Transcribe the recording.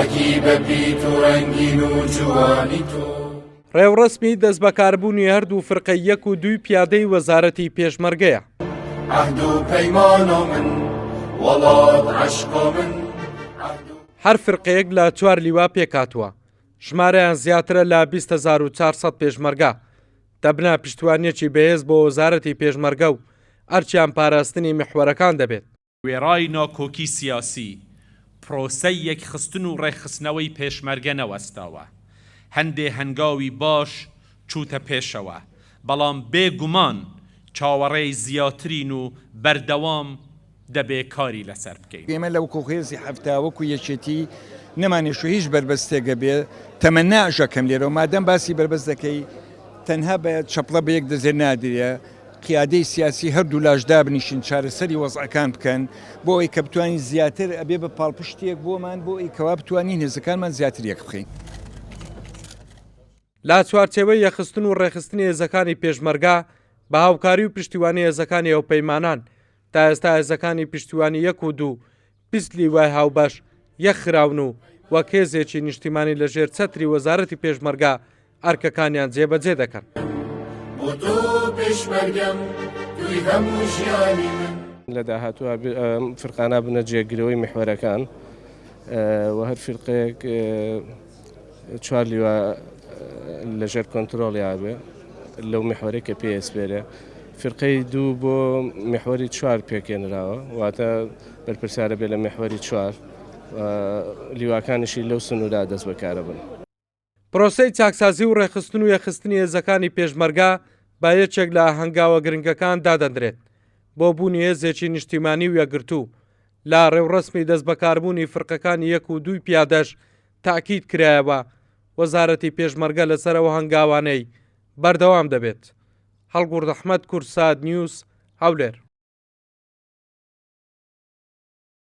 خاکی بەپیت و ڕەنگین و جوانی تۆ. ڕێوڕسمی دەست بەکاربوونی هەردوو فرقەی 1 و 2 پیادەی وەزارەتی پێشمەرگەیە. عهد و پەیمان من وەڵات عەشق من. هەر فرقەیەک لە 4 لیوا پێکاتوە. ژمارەیان زیاترە لە 20400 پێشمەرگە. دەبنا پشتوانیەکی بەهێز بۆ وەزارەتی پێشمەرگە و ئەرچیان پاراستنی محوەرەکان دەبێت. وێڕای ناکۆکی سیاسی پرۆسەی یەکخستن و ڕێکخستنەوەی پێشمەرگە نەوەستاوە. هەندێ هەنگاوی باش چووتە پێشەوە، بەڵام بێگومان چاوەڕێی زیاترین و بەردەوام دەبێ کاری لەسەر بکەین. ئێمە لەو کۆخێزی هەفتاوەکو یەکێتی نەمانێشو هیچ بربەستێگە بێ تەمەنا ئەژەکەم لێرەوە مادەم باسی بربەست دەکەی تەنها بە چەپڵە بە یەک دەزێر نادرێ قیادەی سیاسی هەردوو لاشدا بنیشین چارەسەری وەزعەکان بکەن بۆ ئەوەی کە بتوانین زیاتر ئەبێ بە پاڵپشتێک بۆمان بۆ ئەی کەوا بتوانین هێزەکانمان زیاتر یەک بخەین. لا چوارچێوەی یەخستن و ڕێخستنی هێزەکانی پێشمەرگە بە هاوکاری و پشتیوانی هێزەکانی ئەو پەیمانان تا ئێستا هێزەکانی پشتیوانی 1 و 2 20 لیوای هاوبەش یەخراون و وەک هێزێکی نیشتیمانی لەژێر چەتری وەزارەتی پێشمەرگە ئەرکەکانیان جێبەجێ دەکەن. بۆ تۆ پێشمەرگەم توی هەموو ژیانی من. لە داهاتووە فرقانە بنە جێگرەوەی محوەرەکان و هەر فرقەیەک 4 لیوە لەژێر کۆنتترۆڵیا بێ لەو محوەرێک کە پێسپێرە. فرقەی 2 بۆ محوەری 4 پێکێنراوە واتە بەرپرسیارە بێ لە محوەری 4 لیواکانیشی لەو سنووردا دەست بەکارە بن. پرۆسەی چاکسازی و ڕێخستن و یەخستنی هێزەکانی پێشمەرگە با یەکێک لە هەنگاوە گرنگەکان دادەندرێت بۆ بوونی هێزێکی نیشتیمانی و یەکگرتوو. لا ڕێوڕسمی دەست بەکاربوونی فرقەکانی 1 و 2 پیادەش تاکید کرایەوە وەزارەتی پێشمەرگە لەسەرەوە هەنگاوانەی بەردەوام دەبێت. هەڵگورد ئەحمەد کورساد نیوز هەولێر.